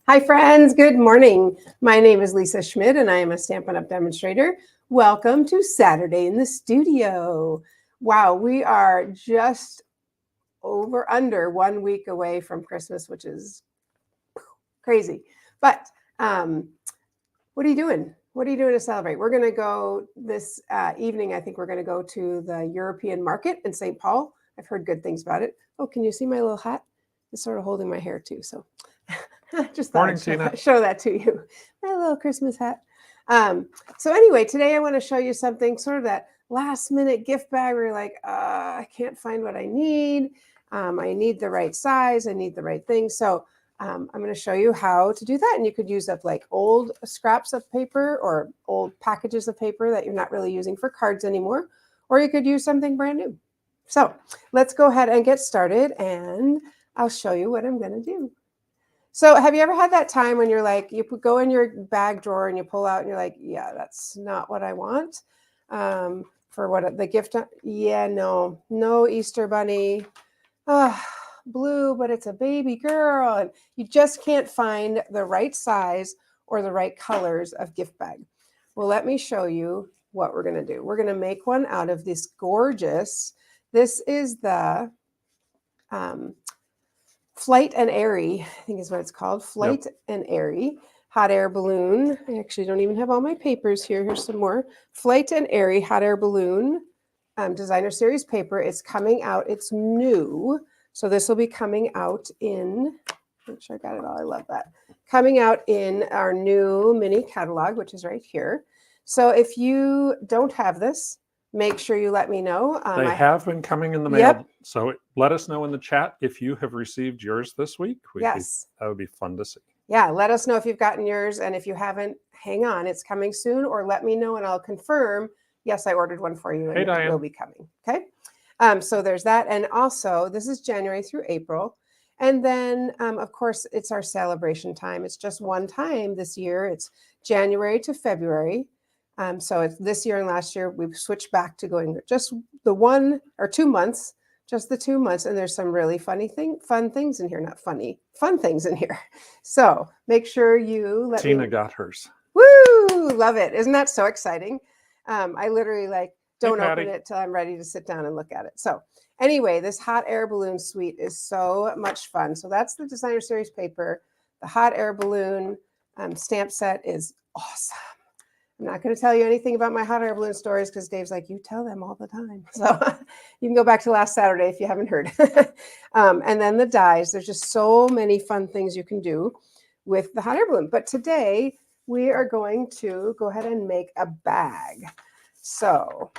Hi friends, good morning. My name is Lisa Schmidt and I am a Stampin' Up! Demonstrator. Welcome to Saturday in the Studio. Wow, we are just under 1 week away from Christmas, which is crazy. But what are you doing? What are you doing to celebrate? We're going to go this evening. I think we're going to go to the European Market in St. Paul. I've heard good things about it. Oh, can you see my little hat? It's sort of holding my hair too, so just thought I'd show that to you. My little Christmas hat. So anyway, today I want to show you something, sort of that last minute gift bag where you're like, I can't find what I need. I need the right size. I need the right thing. So I'm going to show you how to do that. And you could use up like old scraps of paper or old packages of paper that you're not really using for cards anymore, or you could use something brand new. So let's go ahead and get started and I'll show you what I'm going to do. So have you ever had that time when you're like, you go in your bag drawer and you pull out and you're like, yeah, that's not what I want for what the gift. Yeah, no Easter bunny. Blue, but it's a baby girl. And you just can't find the right size or the right colors of gift bag. Well, let me show you what we're going to do. We're going to make one out of this gorgeous, this is the Flight and Airy, I think is what it's called. Flight and Airy hot air balloon. I actually don't even have all my papers here. Here's some more. Flight and Airy hot air balloon designer series paper. It's coming out. It's new. So this will be coming out in, make sure I got it all. I love that. Coming out in our new mini catalog, which is right here. So if you don't have this, make sure you let me know. They have been coming in the mail. Yep. So let us know in the chat if you have received yours this week. Yes. That would be fun to see. Yeah, let us know if you've gotten yours. And if you haven't, hang on, it's coming soon, or let me know and I'll confirm, yes, I ordered one for you and it will be coming. Okay. So there's that. And also this is January through April. And then of course it's our celebration time. It's just one time this year. It's January to February. So it's this year and last year, we've switched back to going just the 1 or 2 months, just the 2 months. And there's some really fun things in here, not funny, fun things in here. So make sure you let Tina got hers. Woo! Love it. Isn't that so exciting? I literally don't open it till I'm ready to sit down and look at it. So anyway, this hot air balloon suite is so much fun. So that's the designer series paper. The hot air balloon stamp set is awesome. I'm not going to tell you anything about my hot air balloon stories because Dave's like, you tell them all the time. So you can go back to last Saturday if you haven't heard. And then the dies. There's just so many fun things you can do with the hot air balloon. But today we are going to go ahead and make a bag. So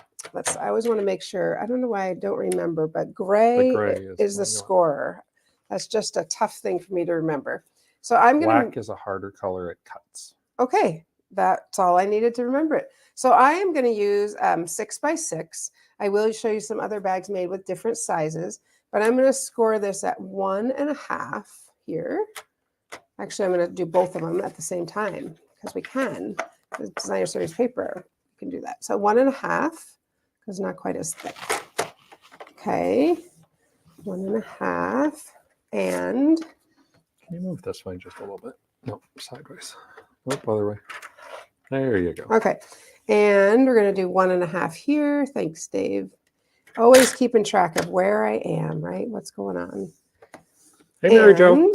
I always want to make sure, I don't know why I don't remember, but gray is the scorer. That's just a tough thing for me to remember. So I'm going to. Black is a harder color, it cuts. Okay. That's all I needed to remember it. So I am going to use 6x6. I will show you some other bags made with different sizes, but I'm going to score this at 1.5 here. Actually, I'm going to do both of them at the same time because we can. The designer series paper, you can do that. So 1.5 because not quite as thick. Okay, 1.5 and. Can you move this way just a little bit? No, sideways. Nope, other way. There you go. Okay. And we're going to do 1.5 here. Thanks, Dave. Always keeping track of where I am, right? What's going on? Hey, Mary Jo.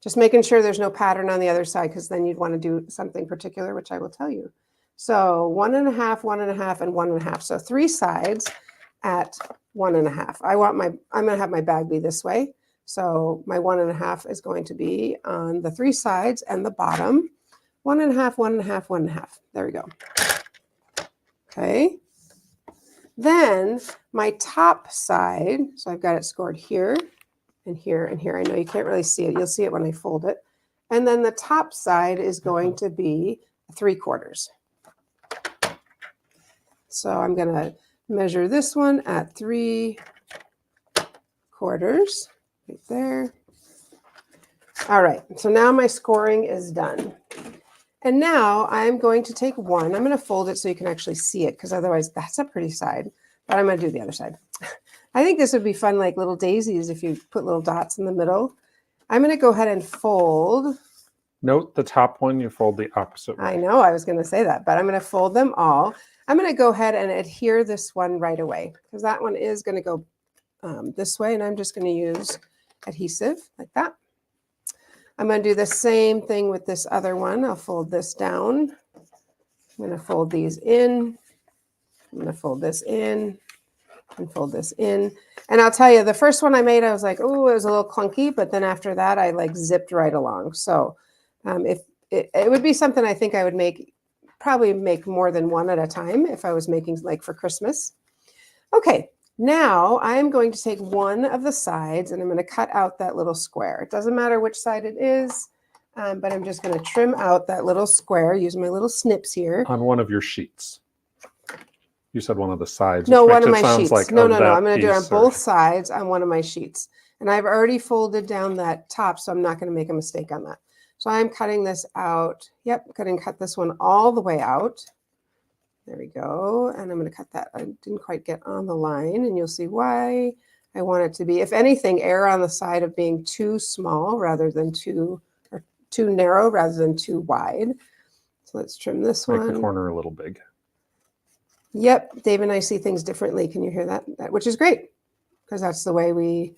Just making sure there's no pattern on the other side because then you'd want to do something particular, which I will tell you. So 1.5, 1.5, and 1.5. So 3 sides at 1.5. I'm going to have my bag be this way. So my 1.5 is going to be on the 3 sides and the bottom. 1.5, 1.5, 1.5. There we go. Okay. Then my top side, so I've got it scored here and here and here. I know you can't really see it. You'll see it when I fold it. And then the top side is going to be 3/4. So I'm going to measure this one at 3/4 right there. All right. So now my scoring is done. And now I'm going to take one. I'm going to fold it so you can actually see it because otherwise that's a pretty side. But I'm going to do the other side. I think this would be fun, like little daisies if you put little dots in the middle. I'm going to go ahead and fold Note the top one, you fold the opposite way. I know I was going to say that, but I'm going to fold them all. I'm going to go ahead and adhere this one right away because that one is going to go this way, and I'm just going to use adhesive like that. I'm going to do the same thing with this other one. I'll fold this down. I'm going to fold these in. I'm going to fold this in and fold this in. And I'll tell you, the first one I made, I was like, oh, it was a little clunky, but then after that, I like zipped right along. So if it would be something I think I would probably make more than one at a time if I was making like for Christmas. Okay, now I'm going to take one of the sides and I'm going to cut out that little square. It doesn't matter which side it is, but I'm just going to trim out that little square, use my little snips here. On one of your sheets. You said one of the sides. No, one of makes it my sounds sheets. like No, of no, no. that I'm going to do it on piece or- both sides on one of my sheets. And I've already folded down that top, so I'm not going to make a mistake on that. So I'm cutting this out. Yep, going to cut this one all the way out. There we go. And I'm going to cut that. I didn't quite get on the line, and you'll see why I want it to be, if anything, err on the side of being too small rather than too narrow rather than too wide. So let's trim this Make one. the corner a little big. Yep, Dave and I see things differently. Can you hear that? Which is great, because that's the way we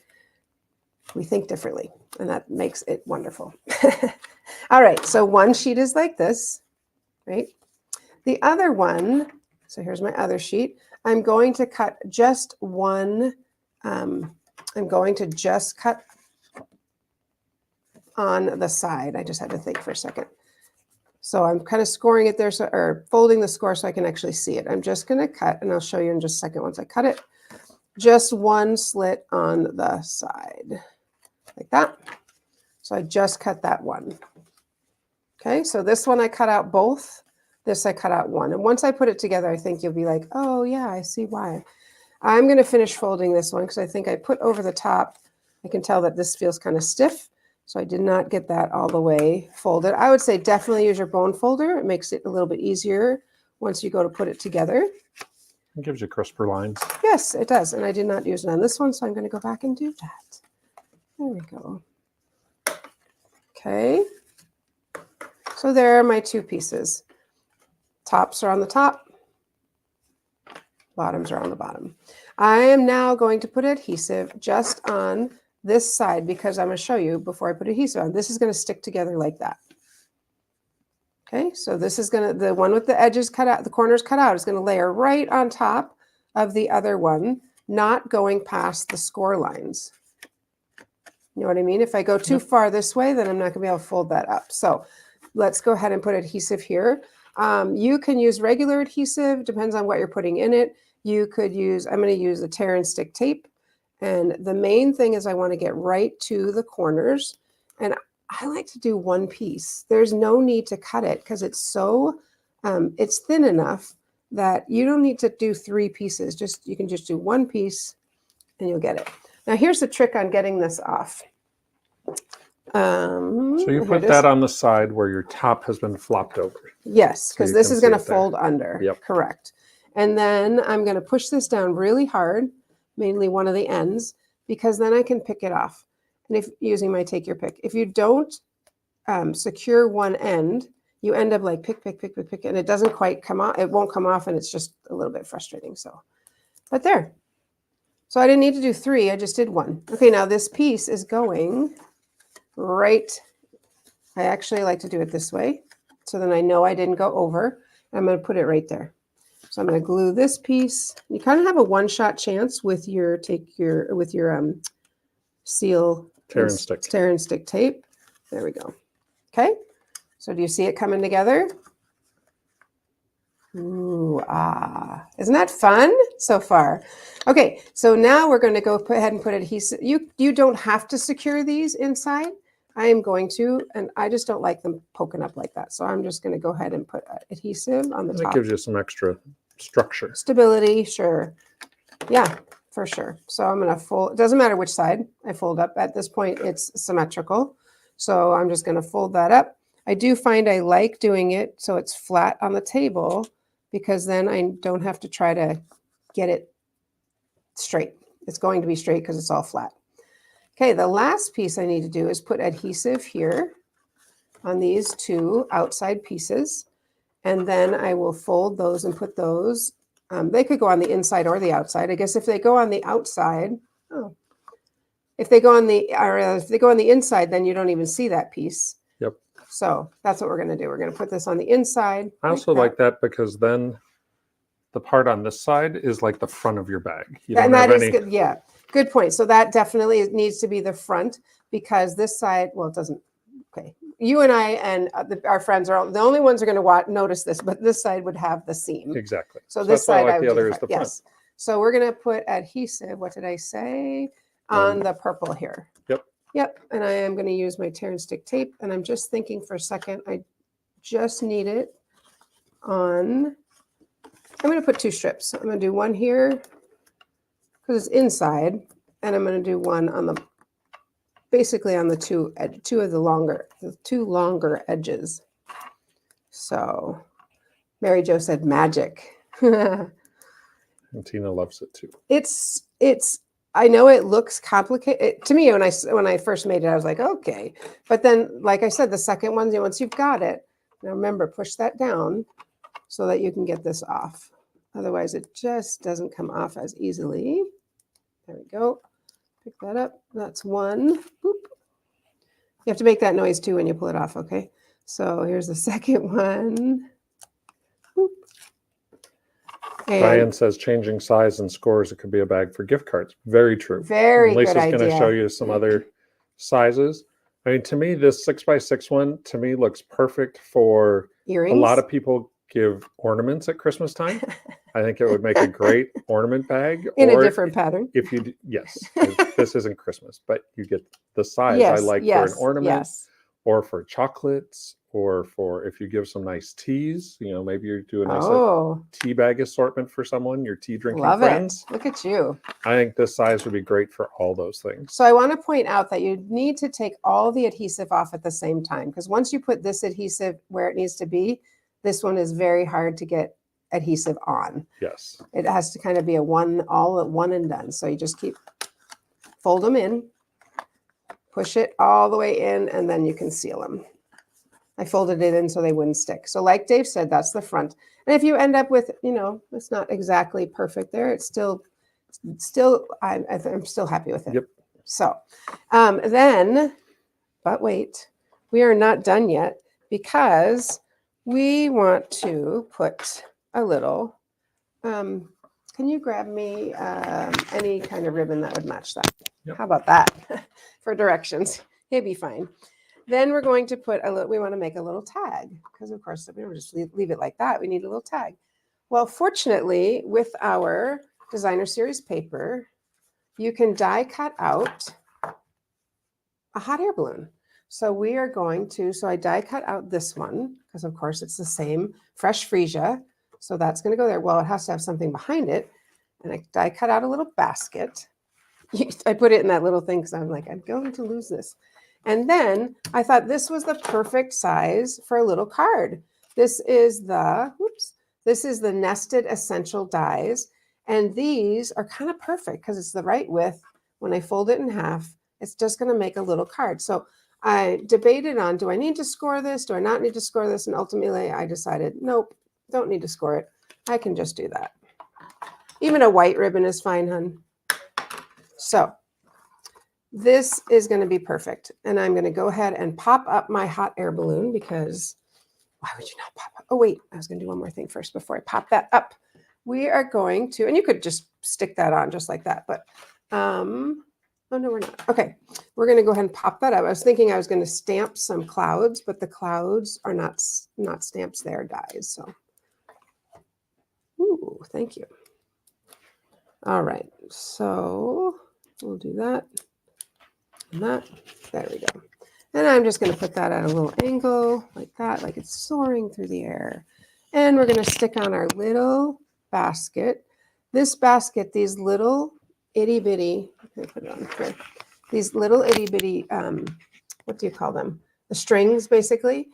think differently, and that makes it wonderful. All right, so one sheet is like this, right? The other one, so here's my other sheet. I'm going to cut just one. I'm going to just cut on the side. I just had to think for a second. So I'm kind of scoring it there, or folding the score so I can actually see it. I'm just going to cut, and I'll show you in just a second once I cut it, just one slit on the side, like that. So I just cut that one. Okay, so this one I cut out both. This I cut out one. And once I put it together, I think you'll be like, oh yeah, I see why. I'm going to finish folding this one because I think I put over the top. I can tell that this feels kind of stiff. So I did not get that all the way folded. I would say definitely use your bone folder. It makes it a little bit easier once you go to put it together. It gives you crisper lines. Yes, it does. And I did not use it on this one, so I'm going to go back and do that. There we go. Okay. So there are my two pieces. Tops are on the top. Bottoms are on the bottom. I am now going to put adhesive just on this side because I'm going to show you before I put adhesive on. This is going to stick together like that. Okay, so this is going to, the one with the edges cut out, the corners cut out is going to layer right on top of the other one, not going past the score lines. You know what I mean? If I go too far this way, then I'm not going to be able to fold that up. So let's go ahead and put adhesive here. You can use regular adhesive, depends on what you're putting in it. You could use, I'm going to use the tear and stick tape. And the main thing is I want to get right to the corners. And I like to do one piece. There's no need to cut it because it's so, it's thin enough that you don't need to do three pieces. You can just do one piece and you'll get it. Now here's the trick on getting this off. So you put that on the side where your top has been flopped over. Yes, because this is going to fold under. Yep. Correct. And then I'm going to push this down really hard, mainly one of the ends, because then I can pick it off. And if using my take your pick, if you don't secure one end, you end up like pick, and it doesn't quite come off. It won't come off, and it's just a little bit frustrating. So, but there. So I didn't need to do three. I just did one. Okay, now this piece is going right. I actually like to do it this way, so then I know I didn't go over. I'm going to put it right there. So I'm going to glue this piece. You kind of have a one-shot chance with your seal Tear and stick. Tear and stick tape. There we go. Okay. So do you see it coming together? Ooh, isn't that fun so far? Okay, so now we're going to go ahead and put adhesive. You don't have to secure these inside. I am going to, and I just don't like them poking up like that. So I'm just going to go ahead and put adhesive on the top. That gives you some extra structure. Stability, sure. Yeah, for sure. So I'm going to fold. It doesn't matter which side I fold up. At this point, it's symmetrical. So I'm just going to fold that up. I do find I like doing it so it's flat on the table because then I don't have to try to get it straight. It's going to be straight because it's all flat. Okay, the last piece I need to do is put adhesive here on these two outside pieces. And then I will fold those and put those, they could go on the inside or the outside. I guess if they go on the outside, if they go on the inside, then you don't even see that piece. Yep. So that's what we're going to do. We're going to put this on the inside. I also like that because then the part on this side is like the front of your bag. You And don't that have is any. good. Yeah, good point. So that definitely needs to be the front because this side, well, it doesn't. Okay, you and I and our friends are the only ones who are going to notice this, but this side would have the seam. Exactly. So this that's why I side like I would the do other is the front. Yes. So we're going to put adhesive. What did I say? On the purple here. Yep. Yep. And I am going to use my tear and stick tape. And I'm just thinking for a second, I just need it on. I'm going to put 2 strips. I'm going to do one here because it's inside, and I'm going to do one on the basically on the two longer edges. So Mary Jo said magic. And Tina loves it too. It's I know it looks complicated to me when I first made it. I was like, okay, but then, like I said, the second one, once you've got it, now remember, push that down so that you can get this off. Otherwise, it just doesn't come off as easily. There we go. Pick that up. That's one. Boop. You have to make that noise too when you pull it off, okay? So here's the second one. Boop. And Diane says changing size and scores, it could be a bag for gift cards. Very true. very Lisa's good idea. going to show you some other sizes. I mean, to me, this 6x6 one to me looks perfect for Earrings. a lot of people give ornaments at Christmas time. I think it would make a great ornament bag. In or a different pattern. If you, yes, this isn't Christmas, but you get the size Yes, I like for yes, an ornament yes. or for chocolates or for if you give some nice teas, maybe you're doing a nice Oh, tea bag assortment for someone, your tea drinking love friends. it. Look at you. I think this size would be great for all those things. So I want to point out that you need to take all the adhesive off at the same time because once you put this adhesive where it needs to be, this one is very hard to get adhesive on. Yes. It has to kind of be all at one and done. So you just fold them in, push it all the way in, and then you can seal them. I folded it in so they wouldn't stick. So like Dave said, that's the front. And if you end up with, it's not exactly perfect there, it's still, I'm still happy with it. Yep. So but wait, we are not done yet because we want to put a little, can you grab me any kind of ribbon that would match that? Yep. How about that for directions? It'd be fine. Then we're going to put we want to make a little tag because of course we don't just leave it like that. We need a little tag. Well, fortunately with our designer series paper, you can die cut out a hot air balloon. So we are going to, I die cut out this one because of course it's the same fresh freesia. So that's going to go there. Well, it has to have something behind it. And I die cut out a little basket. I put it in that little thing because I'm like, I'm going to lose this. And then I thought this was the perfect size for a little card. This is the nested essential dies. And these are kind of perfect because it's the right width. When I fold it in half, it's just going to make a little card. So I debated on, do I need to score this? Do I not need to score this? And ultimately I decided, nope, don't need to score it. I can just do that. Even a white ribbon is fine, hun. So this is going to be perfect. And I'm going to go ahead and pop up my hot air balloon because why would you not pop up? Oh, wait, I was going to do one more thing first before I pop that up. We are going to, and you could just stick that on just like that, but, oh no, we're not. Okay, we're going to go ahead and pop that up. I was thinking I was going to stamp some clouds, but the clouds are not stamps, they're dies. So, ooh, thank you. All right, so we'll do that. And that, there we go. And I'm just going to put that at a little angle like that, like it's soaring through the air. And we're going to stick on our little basket. This basket, these little itty bitty, let me put it on here. These little itty bitty, what do you call them? The strings basically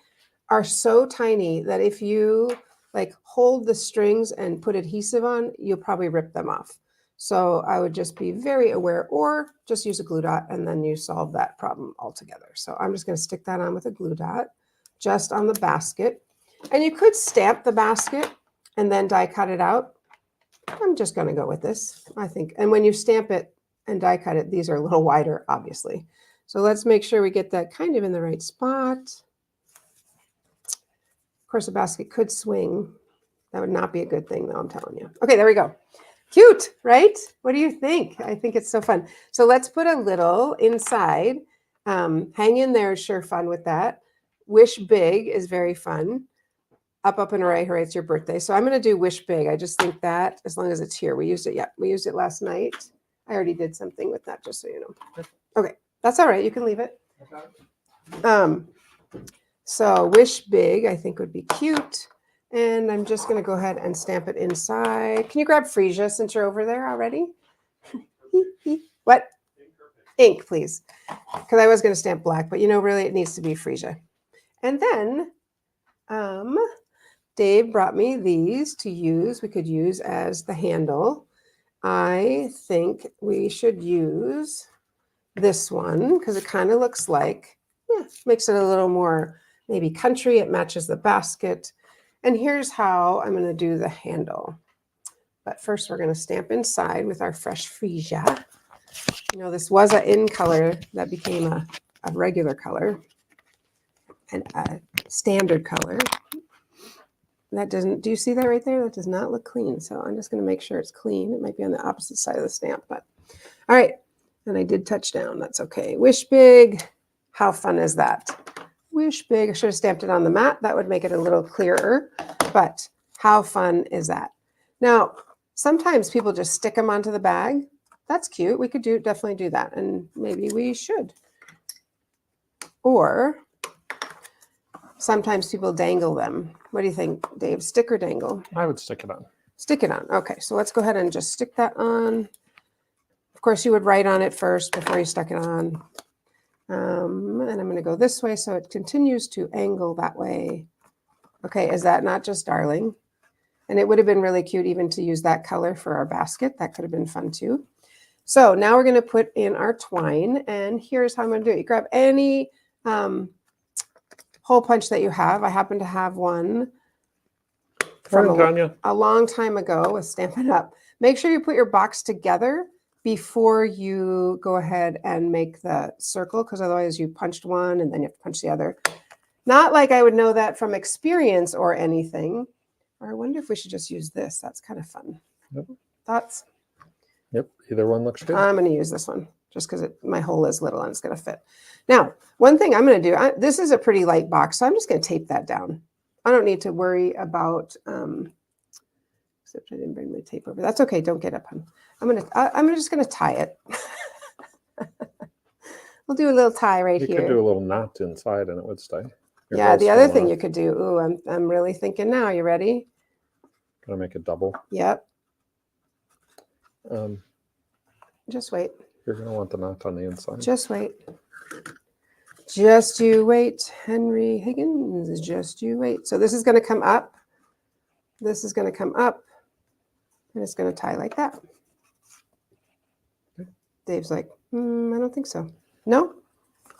are so tiny that if you like hold the strings and put adhesive on, you'll probably rip them off. So I would just be very aware or just use a glue dot and then you solve that problem altogether. So I'm just going to stick that on with a glue dot just on the basket. And you could stamp the basket and then die cut it out. I'm just going to go with this, I think. And when you stamp it and die cut it, these are a little wider, obviously. So let's make sure we get that kind of in the right spot. Of course, a basket could swing. That would not be a good thing, though, I'm telling you. Okay, there we go. Cute, right? What do you think? I think it's so fun. So let's put a little inside. Hang in there is sure fun with that. Wish big is very fun. Up and hooray, hooray, it's your birthday. So I'm going to do wish big. I just think that as long as it's here. We used it, yeah. We used it last night. I already did something with that, just so you know. Okay, that's all right. You can leave it. So wish big, I think would be cute. And I'm just going to go ahead and stamp it inside. Can you grab Freesia since you're over there already? What? Ink, please. Because I was going to stamp black, but you know, really it needs to be Freesia. And then Dave brought me these to use. We could use as the handle. I think we should use this one because it kind of looks like, makes it a little more maybe country. It matches the basket. And here's how I'm going to do the handle. But first we're going to stamp inside with our fresh Freesia. You know, this was an in color that became a regular color and a standard color. That doesn't, do you see that right there? That does not look clean. So I'm just going to make sure it's clean. It might be on the opposite side of the stamp, but all right. And I did touch down. That's okay. Wish big. How fun is that? Wish big. I should have stamped it on the mat. That would make it a little clearer, but how fun is that? Now, sometimes people just stick them onto the bag. That's cute. We could definitely do that. And maybe we should. Or sometimes people dangle them. What do you think, Dave? Stick or dangle? I would stick it on. Stick it on. Okay, so let's go ahead and just stick that on. Of course, you would write on it first before you stuck it on. And I'm going to go this way so it continues to angle that way. Okay, is that not just darling? And it would have been really cute even to use that color for our basket. That could have been fun too. So now we're going to put in our twine. And here's how I'm going to do it. You grab any hole punch that you have. I happen to have one from a long time ago with Stampin' Up. Make sure you put your box together before you go ahead and make the circle, because otherwise you punched one and then you have to punch the other. Not like I would know that from experience or anything. Or I wonder if we should just use this. That's kind of fun. Yep. Thoughts? Yep, either one looks good. I'm going to use this one just because my hole is little and it's going to fit. Now, one thing I'm going to do, this is a pretty light box, so I'm just going to tape that down. I don't need to worry about, except I didn't bring my tape over. That's okay. Don't get up, hon. I'm just going to tie it. We'll do a little tie right here. You could do a little knot inside and it would stay. Yeah, the other thing you could do, ooh, I'm really thinking now. You ready? Gonna make a double. Yep. Um, Just wait. You're gonna want the knot on the inside. Just wait. Just you wait, Henry Higgins. Just you wait. So this is going to come up. This is going to come up. And it's going to tie like that. Okay. Dave's like, I don't think so. No?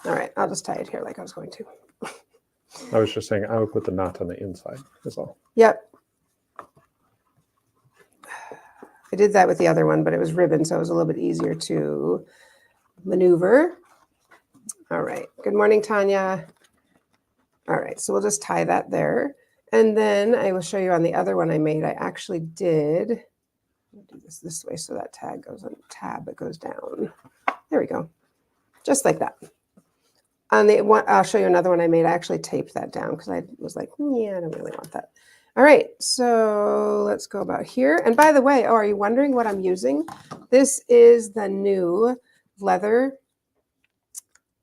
All right. I'll just tie it here like I was going to. I was just saying I would put the knot on the inside is all. Yep. I did that with the other one, but it was ribbon, so it was a little bit easier to maneuver. All right. Good morning, Tanya. All right. So we'll just tie that there. And then I will show you on the other one I made. I actually did do this way so that tag goes on tab. It goes down. There we go. Just like that. On the one, I'll show you another one I made. I actually taped that down because I was like, yeah, I don't really want that. All right. So let's go about here. And by the way, are you wondering what I'm using? This is the new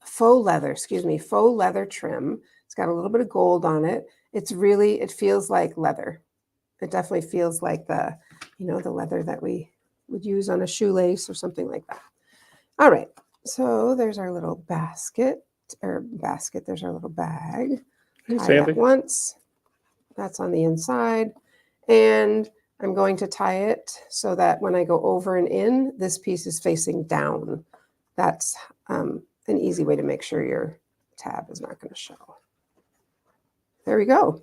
faux leather trim. It's got a little bit of gold on it. It feels like leather. It definitely feels like the leather that we would use on a shoelace or something like that. All right. So there's our little basket. There's our little bag. Hey, tie Sandy. that once. That's on the inside. And I'm going to tie it so that when I go over and in, this piece is facing down. That's an easy way to make sure your tab is not going to show. There we go.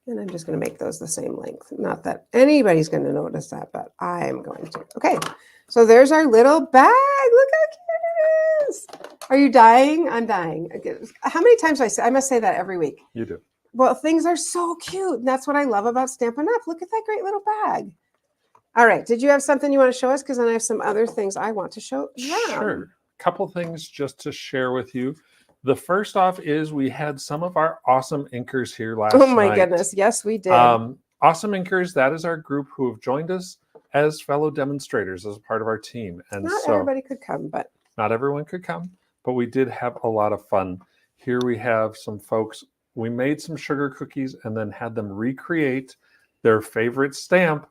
And I'm just going to make those the same length. Not that anybody's going to notice that, but I am going to. Okay, so there's our little bag. Look how cute it is. Are you dying? I'm dying. How many times do I say? I must say that every week. You do. Well, things are so cute. And that's what I love about Stampin' Up. Look at that great little bag. All right. Did you have something you want to show us? Because then I have some other things I want to show them. Sure. Couple things just to share with you. The first off is we had some of our awesome inkers here last night. Oh my goodness. Yes, we did. Awesome Inkers, that is our group who have joined us as fellow demonstrators as a part of our team. And Not so everybody could come, but not everyone could come, but we did have a lot of fun. Here we have some folks. We made some sugar cookies and then had them recreate their favorite stamp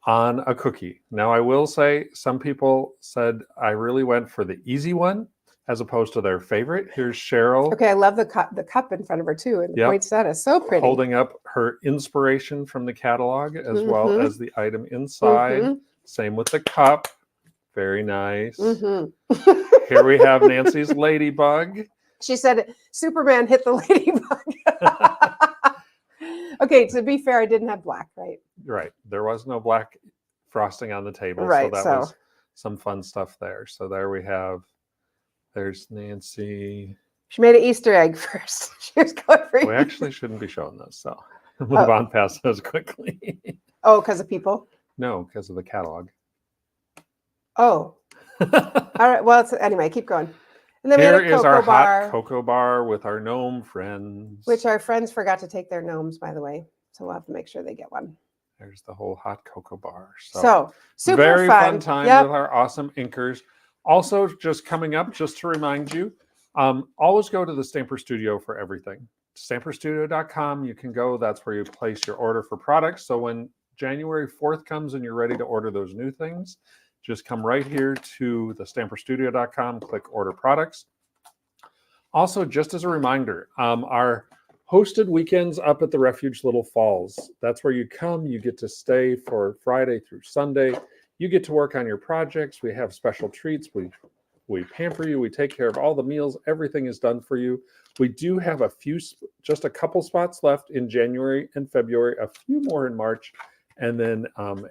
on a cookie. Now, I will say some people said I really went for the easy one as opposed to their favorite. Here's Cheryl. okay, I love the cup in front of her too, and the Yep. poinsettia, so pretty. Holding up her inspiration from the catalog as well Mhm. as the item inside. Mhm. Same with the cup. Very nice. Mhm. Here we have Nancy's ladybug. She said Superman hit the ladybug. Okay, to be fair, I didn't have black, right? Right. There was no black frosting on the table. Right, So that so- was some fun stuff there. So there we have, there's Nancy. She made an Easter egg first. She was going for We actually shouldn't be showing those. So move on past those quickly. Oh, because of people? No, because of the catalog. Oh, all right. Well, anyway, keep going. And then Here we had a is our cocoa bar, hot cocoa bar with our gnome friends. which our friends forgot to take their gnomes, by the way. So we'll have to make sure they get one. There's the whole hot cocoa bar. So super very fun time Yep. with our awesome inkers. Also, just coming up, just to remind you, always go to the Stamper Studio for everything. Stamperstudio.com. You can go. That's where you place your order for products. So when January 4th comes and you're ready to order those new things, just come right here to the Stamperstudio.com, click order products. Also, just as a reminder, our hosted weekends up at the Refuge Little Falls. That's where you come. You get to stay for Friday through Sunday. You get to work on your projects. We have special treats. We pamper you. We take care of all the meals. Everything is done for you. We do have just a couple spots left in January and February, a few more in March. And then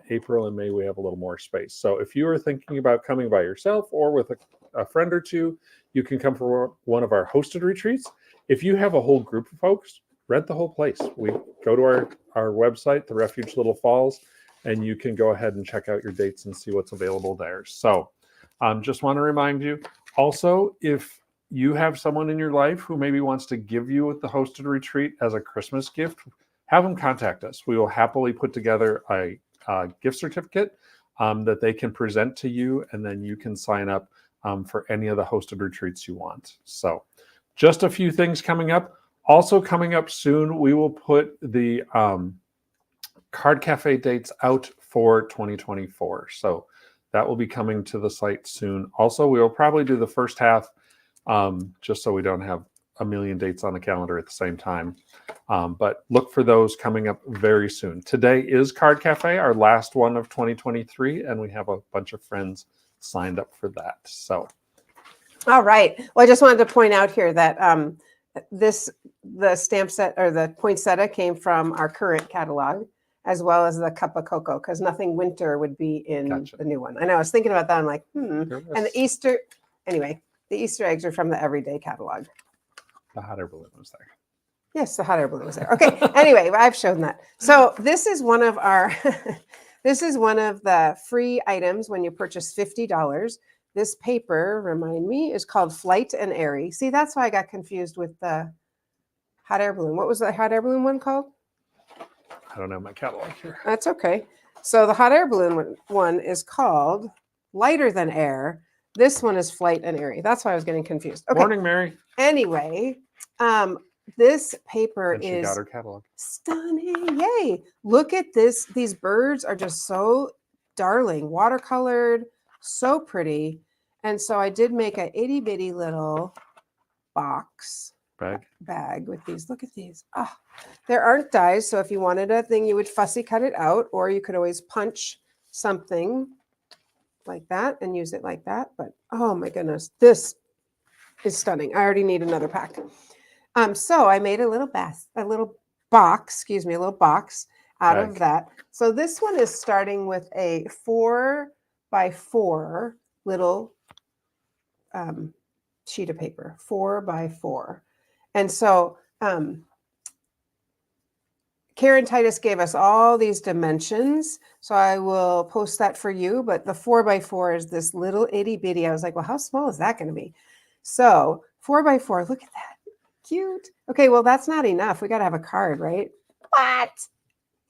April and May, we have a little more space. So if you are thinking about coming by yourself or with a friend or two, you can come for one of our hosted retreats. If you have a whole group of folks, rent the whole place. We go to our website, the Refuge Little Falls, and you can go ahead and check out your dates and see what's available there. So just want to remind you, also, if you have someone in your life who maybe wants to give you the hosted retreat as a Christmas gift, have them contact us. We will happily put together a gift certificate that they can present to you, and then you can sign up for any of the hosted retreats you want. So just a few things coming up. Also coming up soon, we will put the Card Cafe dates out for 2024. So that will be coming to the site soon. Also, we will probably do the first half just so we don't have a million dates on the calendar at the same time. But look for those coming up very soon. Today is Card Cafe, our last one of 2023, and we have a bunch of friends signed up for that. So, all right. Well, I just wanted to point out here that the stamp set or the poinsettia came from our current catalog, as well as the cup of cocoa, because nothing winter would be in Gotcha. the new one. I know. I was thinking about that. I'm like, And the Easter eggs are from the everyday catalog. The hot air balloon was there. Yes, the hot air balloon was there. Okay. Anyway, I've shown that. So this is one of our, this is one of the free items when you purchase $50. This paper, remind me, is called Flight and Airy. See, that's why I got confused with the hot air balloon. What was the hot air balloon one called? I don't have my catalog here. That's okay. So the hot air balloon one is called Lighter Than Air. This one is Flight and Airy. That's why I was getting confused. Okay. Morning, Mary. Anyway, this paper And she is got her catalog. stunning. Yay. Look at this. These birds are just so darling, watercolored, so pretty. And so I did make a itty bitty little box bag with these. Look at these. Oh, there aren't dies. So if you wanted a thing, you would fussy cut it out, or you could always punch something like that and use it like that. But oh my goodness, this is stunning. I already need another pack. So I made a little box out of Bag. that. So this one is starting with a 4x4 little sheet of paper, 4x4. And so Karen Titus gave us all these dimensions. So I will post that for you. But the 4x4 is this little itty bitty. I was like, well, how small is that going to be? So 4x4, look at that. Cute. Okay, well, that's not enough. We got to have a card, right? What?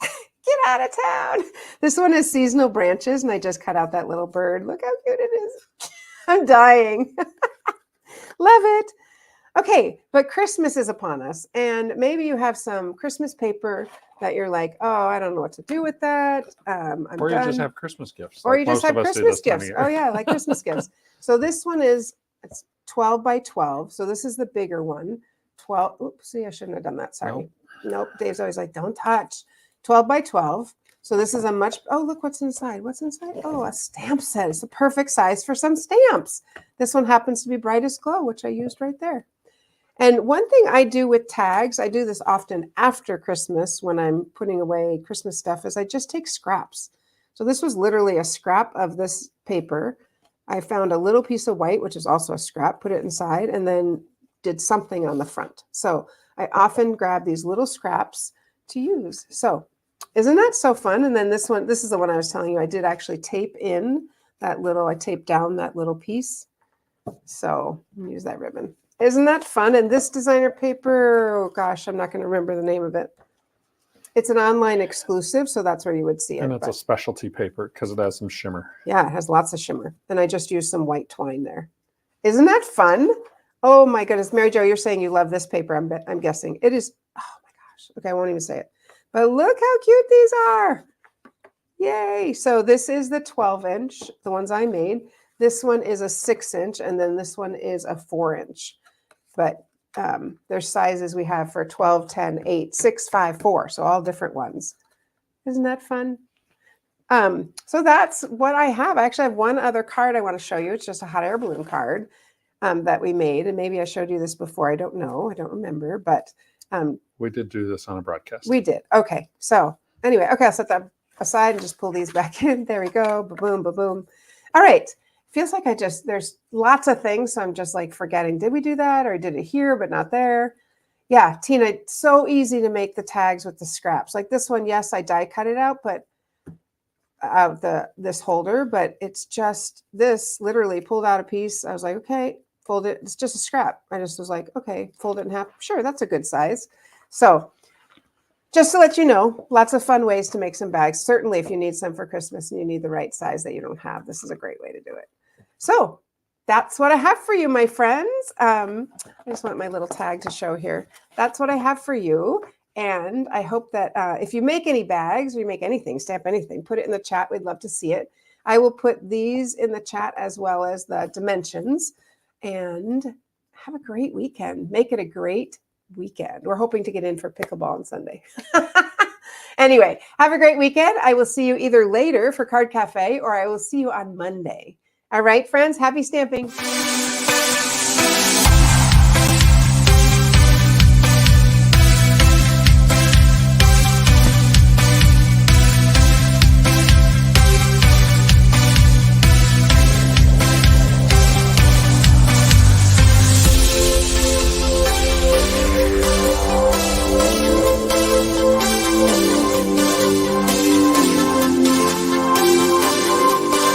Get out of town. This one is seasonal branches, and I just cut out that little bird. Look how cute it is. I'm dying. Love it. Okay, but Christmas is upon us, and maybe you have some Christmas paper that you're like, oh, I don't know what to do with that. I'm Or you done. just have Christmas gifts. Or like you just most have of us do Christmas this time of gifts. year. Oh yeah, like Christmas gifts. So this one is, it's 12x12. So this is the bigger one. 12. Oops, see, I shouldn't have done that. Sorry. Nope. Dave's always like, don't touch. 12x12. So this is a much, oh, look what's inside. What's inside? Oh, a stamp set. It's the perfect size for some stamps. This one happens to be Brightest Glow, which I used right there. And one thing I do with tags, I do this often after Christmas when I'm putting away Christmas stuff, is I just take scraps. So this was literally a scrap of this paper. I found a little piece of white, which is also a scrap, put it inside, and then did something on the front. So I often grab these little scraps to use. So isn't that so fun? And then this one, this is the one I was telling you, I did actually tape in that little, I taped down that little piece. So use that ribbon. Isn't that fun? And this designer paper, oh gosh, I'm not going to remember the name of it. It's an online exclusive, so that's where you would see it. And it's a specialty paper because it has some shimmer. Yeah, it has lots of shimmer. And I just used some white twine there. Isn't that fun? Oh my goodness. Mary Jo, you're saying you love this paper, I'm guessing. It is, oh my gosh. Okay, I won't even say it. But look how cute these are. Yay. So this is the 12-inch, the ones I made. This one is a 6-inch, and then this one is a 4-inch. But there's sizes we have for 12, 10, 8, 6, 5, 4. So all different ones. Isn't that fun? So that's what I have. I actually have one other card I want to show you. It's just a hot air balloon card that we made. And maybe I showed you this before. I don't know. I don't remember. But we did do this on a broadcast. We did. Okay. So anyway, okay, I'll set that aside and just pull these back in. There we go. Ba-boom, ba-boom. All right. Feels like there's lots of things. So I'm just like forgetting, did we do that? Or I did it here, but not there? Yeah, Tina, it's so easy to make the tags with the scraps. Like this one, yes, I die cut it out, but out this holder, but it's just this literally pulled out a piece. I was like, okay, fold it. It's just a scrap. I just was like, okay, fold it in half. Sure, that's a good size. So just to let you know, lots of fun ways to make some bags. Certainly if you need some for Christmas and you need the right size that you don't have, this is a great way to do it. So that's what I have for you, my friends. I just want my little tag to show here. That's what I have for you. And I hope that if you make any bags or you make anything, stamp anything, put it in the chat. We'd love to see it. I will put these in the chat as well as the dimensions. And have a great weekend. Make it a great weekend. We're hoping to get in for pickleball on Sunday. Anyway, have a great weekend. I will see you either later for Card Cafe or I will see you on Monday. All right, friends, happy stamping.